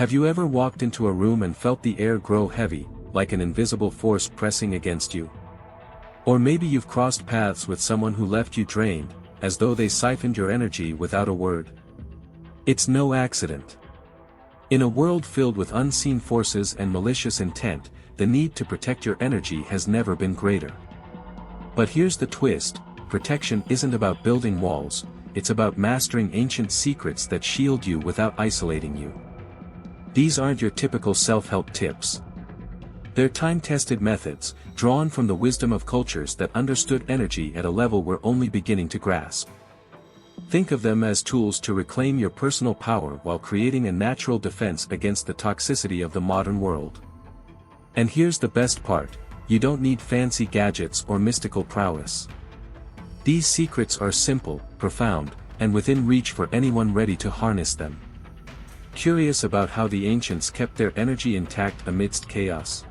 Have you ever walked into a room and felt the air grow heavy, like an invisible force pressing against you? Or maybe you've crossed paths with someone who left you drained, as though they siphoned your energy without a word. It's no accident. In a world filled with unseen forces and malicious intent, the need to protect your energy has never been greater. But here's the twist: protection isn't about building walls, it's about mastering ancient secrets that shield you without isolating you. These aren't your typical self-help tips. They're time-tested methods, drawn from the wisdom of cultures that understood energy at a level we're only beginning to grasp. Think of them as tools to reclaim your personal power while creating a natural defense against the toxicity of the modern world. And here's the best part: you don't need fancy gadgets or mystical prowess. These secrets are simple, profound, and within reach for anyone ready to harness them. Curious about how the ancients kept their energy intact amidst chaos?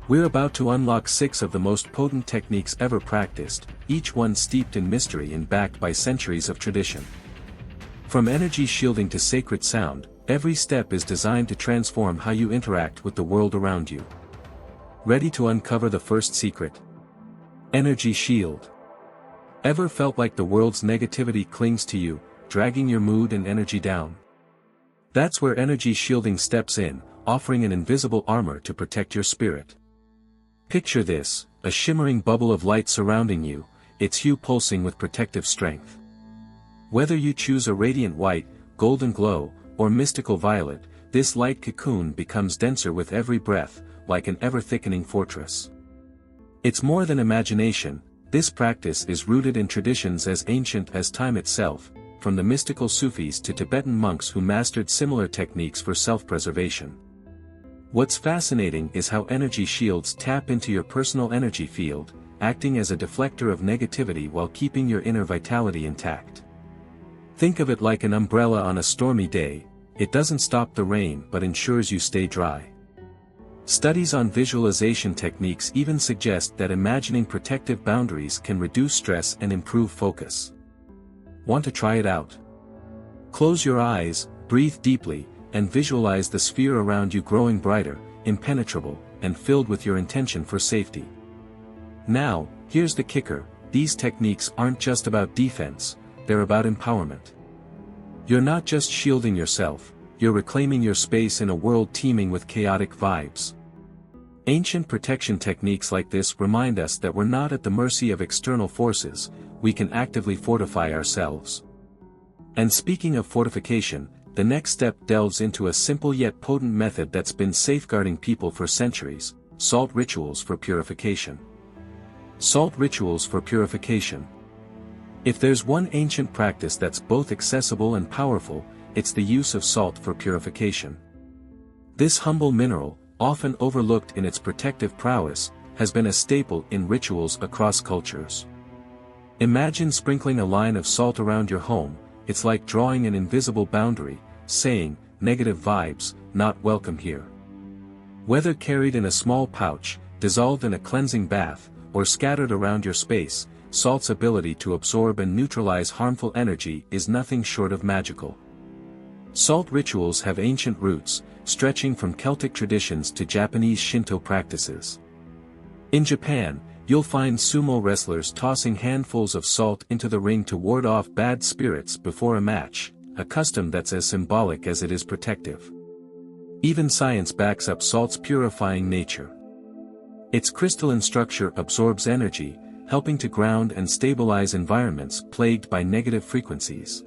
We're about to unlock 6 of the most potent techniques ever practiced, each one steeped in mystery and backed by centuries of tradition. From energy shielding to sacred sound, every step is designed to transform how you interact with the world around you. Ready to uncover the first secret? Energy shield. Ever felt like the world's negativity clings to you, dragging your mood and energy down? That's where energy shielding steps in, offering an invisible armor to protect your spirit. Picture this: a shimmering bubble of light surrounding you, its hue pulsing with protective strength. Whether you choose a radiant white, golden glow, or mystical violet, this light cocoon becomes denser with every breath, like an ever-thickening fortress. It's more than imagination. This practice is rooted in traditions as ancient as time itself, from the mystical Sufis to Tibetan monks who mastered similar techniques for self-preservation. What's fascinating is how energy shields tap into your personal energy field, acting as a deflector of negativity while keeping your inner vitality intact. Think of it like an umbrella on a stormy day. It doesn't stop the rain but ensures you stay dry. Studies on visualization techniques even suggest that imagining protective boundaries can reduce stress and improve focus. Want to try it out? Close your eyes, breathe deeply, and visualize the sphere around you growing brighter, impenetrable, and filled with your intention for safety. Now, here's the kicker: these techniques aren't just about defense, they're about empowerment. You're not just shielding yourself, you're reclaiming your space in a world teeming with chaotic vibes. Ancient protection techniques like this remind us that we're not at the mercy of external forces, we can actively fortify ourselves. And speaking of fortification, the next step delves into a simple yet potent method that's been safeguarding people for centuries: salt rituals for purification. Salt rituals for purification. If there's one ancient practice that's both accessible and powerful, it's the use of salt for purification. This humble mineral, often overlooked in its protective prowess, has been a staple in rituals across cultures. Imagine sprinkling a line of salt around your home. It's like drawing an invisible boundary, saying, "Negative vibes, not welcome here." Whether carried in a small pouch, dissolved in a cleansing bath, or scattered around your space, salt's ability to absorb and neutralize harmful energy is nothing short of magical. Salt rituals have ancient roots, stretching from Celtic traditions to Japanese Shinto practices. In Japan, you'll find sumo wrestlers tossing handfuls of salt into the ring to ward off bad spirits before a match, a custom that's as symbolic as it is protective. Even science backs up salt's purifying nature. Its crystalline structure absorbs energy, helping to ground and stabilize environments plagued by negative frequencies.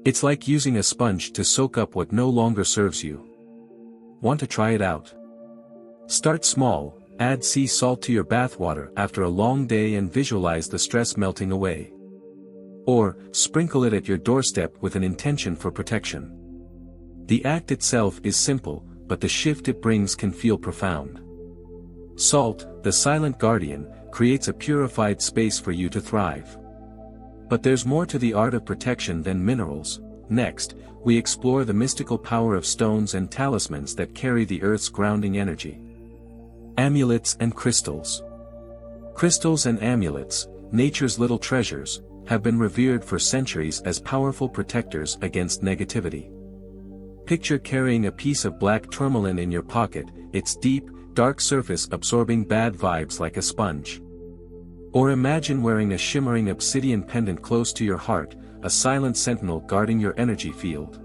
It's like using a sponge to soak up what no longer serves you. Want to try it out? Start small. Add sea salt to your bathwater after a long day and visualize the stress melting away. Or, sprinkle it at your doorstep with an intention for protection. The act itself is simple, but the shift it brings can feel profound. Salt, the silent guardian, creates a purified space for you to thrive. But there's more to the art of protection than minerals. Next, we explore the mystical power of stones and talismans that carry the earth's grounding energy. Amulets and crystals. Crystals and amulets, nature's little treasures, have been revered for centuries as powerful protectors against negativity. Picture carrying a piece of black tourmaline in your pocket, its deep, dark surface absorbing bad vibes like a sponge. Or imagine wearing a shimmering obsidian pendant close to your heart, a silent sentinel guarding your energy field.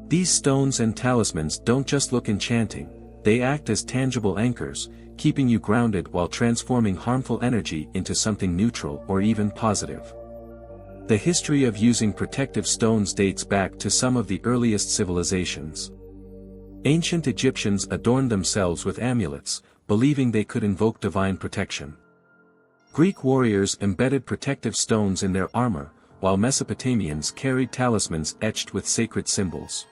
These stones and talismans don't just look enchanting, they act as tangible anchors, keeping you grounded while transforming harmful energy into something neutral or even positive. The history of using protective stones dates back to some of the earliest civilizations. Ancient Egyptians adorned themselves with amulets, believing they could invoke divine protection. Greek warriors embedded protective stones in their armor, while Mesopotamians carried talismans etched with sacred symbols.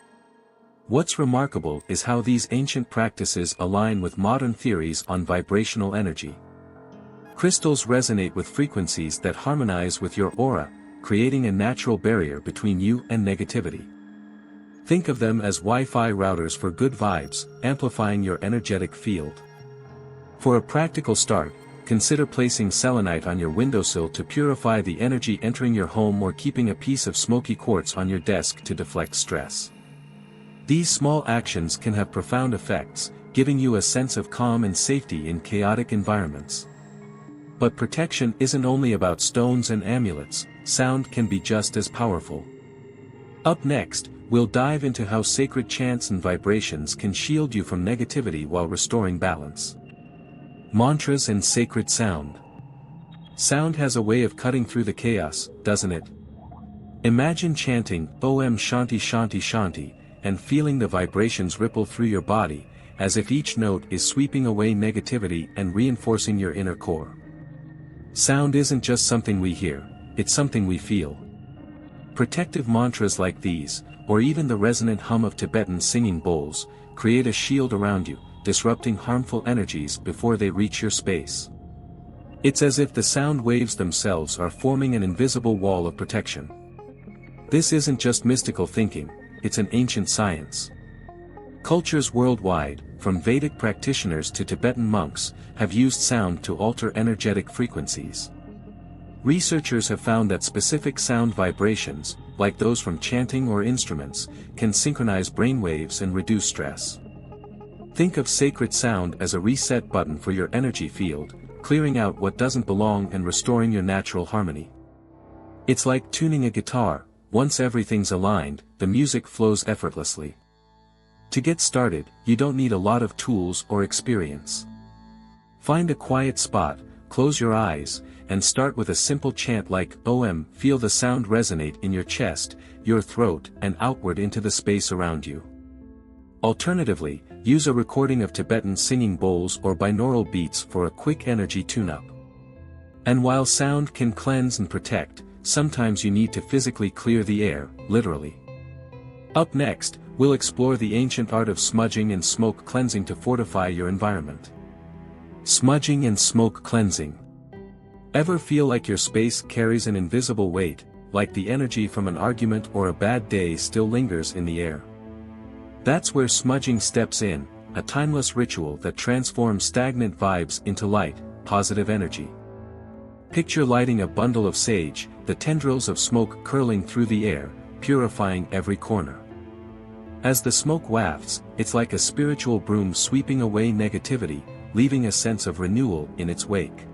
What's remarkable is how these ancient practices align with modern theories on vibrational energy. Crystals resonate with frequencies that harmonize with your aura, creating a natural barrier between you and negativity. Think of them as Wi-Fi routers for good vibes, amplifying your energetic field. For a practical start, consider placing selenite on your windowsill to purify the energy entering your home or keeping a piece of smoky quartz on your desk to deflect stress. These small actions can have profound effects, giving you a sense of calm and safety in chaotic environments. But protection isn't only about stones and amulets, sound can be just as powerful. Up next, we'll dive into how sacred chants and vibrations can shield you from negativity while restoring balance. Mantras and sacred sound. Sound has a way of cutting through the chaos, doesn't it? Imagine chanting Om Shanti Shanti Shanti, and feeling the vibrations ripple through your body, as if each note is sweeping away negativity and reinforcing your inner core. Sound isn't just something we hear, it's something we feel. Protective mantras like these, or even the resonant hum of Tibetan singing bowls, create a shield around you, disrupting harmful energies before they reach your space. It's as if the sound waves themselves are forming an invisible wall of protection. This isn't just mystical thinking, it's an ancient science. Cultures worldwide, from Vedic practitioners to Tibetan monks, have used sound to alter energetic frequencies. Researchers have found that specific sound vibrations, like those from chanting or instruments, can synchronize brainwaves and reduce stress. Think of sacred sound as a reset button for your energy field, clearing out what doesn't belong and restoring your natural harmony. It's like tuning a guitar, once everything's aligned, the music flows effortlessly. To get started, you don't need a lot of tools or experience. Find a quiet spot, close your eyes, and start with a simple chant like Om. Feel the sound resonate in your chest, your throat, and outward into the space around you. Alternatively, use a recording of Tibetan singing bowls or binaural beats for a quick energy tune-up. And while sound can cleanse and protect, sometimes you need to physically clear the air, literally. Up next, we'll explore the ancient art of smudging and smoke cleansing to fortify your environment. Smudging and smoke cleansing. Ever feel like your space carries an invisible weight, like the energy from an argument or a bad day still lingers in the air? That's where smudging steps in, a timeless ritual that transforms stagnant vibes into light, positive energy. Picture lighting a bundle of sage, the tendrils of smoke curling through the air, purifying every corner. As the smoke wafts, it's like a spiritual broom sweeping away negativity, leaving a sense of renewal in its wake.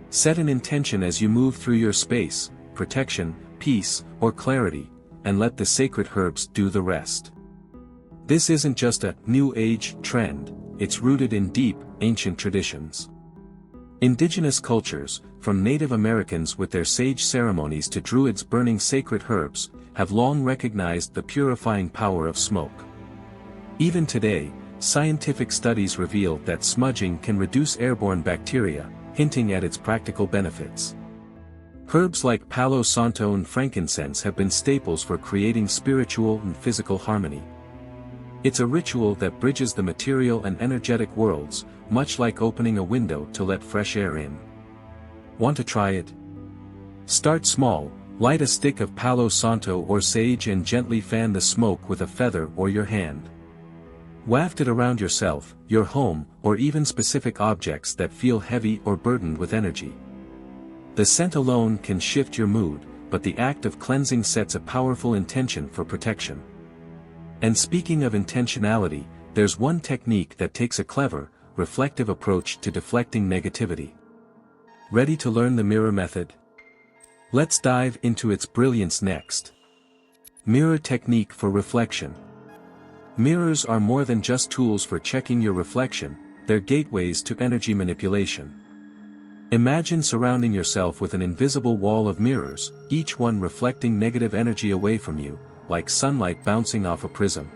Set an intention as you move through your space, protection, peace, or clarity, and let the sacred herbs do the rest. This isn't just a new age trend, it's rooted in deep, ancient traditions. Indigenous cultures, from Native Americans with their sage ceremonies to Druids burning sacred herbs, have long recognized the purifying power of smoke. Even today, scientific studies reveal that smudging can reduce airborne bacteria, hinting at its practical benefits. Herbs like Palo Santo and frankincense have been staples for creating spiritual and physical harmony. It's a ritual that bridges the material and energetic worlds, much like opening a window to let fresh air in. Want to try it? Start small, light a stick of Palo Santo or sage and gently fan the smoke with a feather or your hand. Waft it around yourself, your home, or even specific objects that feel heavy or burdened with energy. The scent alone can shift your mood, but the act of cleansing sets a powerful intention for protection. And speaking of intentionality, there's one technique that takes a clever, reflective approach to deflecting negativity. Ready to learn the mirror method? Let's dive into its brilliance next. Mirror technique for reflection. Mirrors are more than just tools for checking your reflection, they're gateways to energy manipulation. Imagine surrounding yourself with an invisible wall of mirrors, each one reflecting negative energy away from you, like sunlight bouncing off a prism.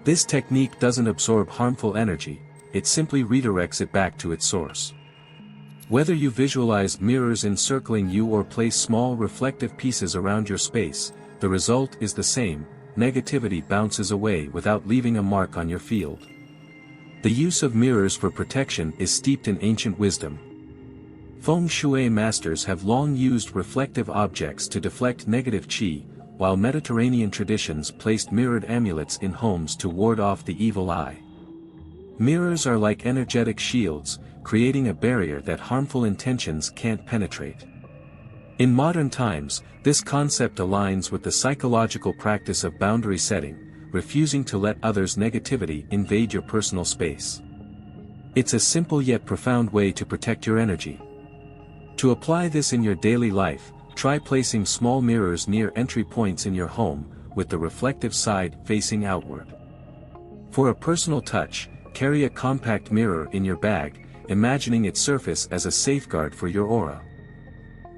This technique doesn't absorb harmful energy, it simply redirects it back to its source. Whether you visualize mirrors encircling you or place small reflective pieces around your space, the result is the same: negativity bounces away without leaving a mark on your field. The use of mirrors for protection is steeped in ancient wisdom. Feng Shui masters have long used reflective objects to deflect negative qi, while Mediterranean traditions placed mirrored amulets in homes to ward off the evil eye. Mirrors are like energetic shields, creating a barrier that harmful intentions can't penetrate. In modern times, this concept aligns with the psychological practice of boundary setting, refusing to let others' negativity invade your personal space. It's a simple yet profound way to protect your energy. To apply this in your daily life, try placing small mirrors near entry points in your home, with the reflective side facing outward. For a personal touch, carry a compact mirror in your bag, imagining its surface as a safeguard for your aura.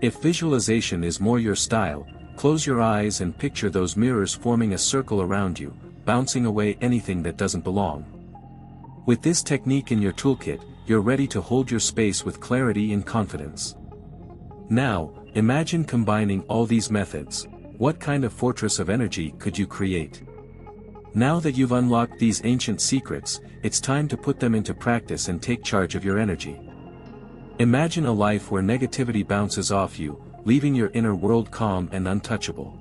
If visualization is more your style, close your eyes and picture those mirrors forming a circle around you, bouncing away anything that doesn't belong. With this technique in your toolkit, you're ready to hold your space with clarity and confidence. Now, imagine combining all these methods. What kind of fortress of energy could you create? Now that you've unlocked these ancient secrets, it's time to put them into practice and take charge of your energy. Imagine a life where negativity bounces off you, leaving your inner world calm and untouchable.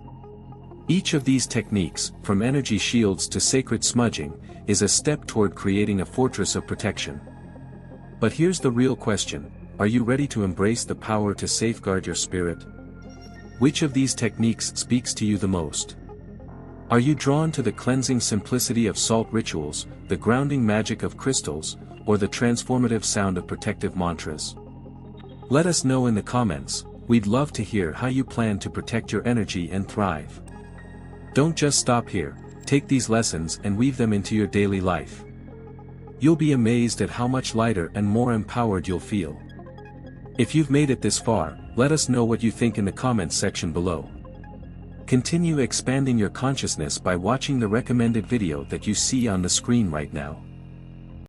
Each of these techniques, from energy shields to sacred smudging, is a step toward creating a fortress of protection. But here's the real question: are you ready to embrace the power to safeguard your spirit? Which of these techniques speaks to you the most? Are you drawn to the cleansing simplicity of salt rituals, the grounding magic of crystals, or the transformative sound of protective mantras? Let us know in the comments. We'd love to hear how you plan to protect your energy and thrive. Don't just stop here, take these lessons and weave them into your daily life. You'll be amazed at how much lighter and more empowered you'll feel. If you've made it this far, let us know what you think in the comments section below. Continue expanding your consciousness by watching the recommended video that you see on the screen right now.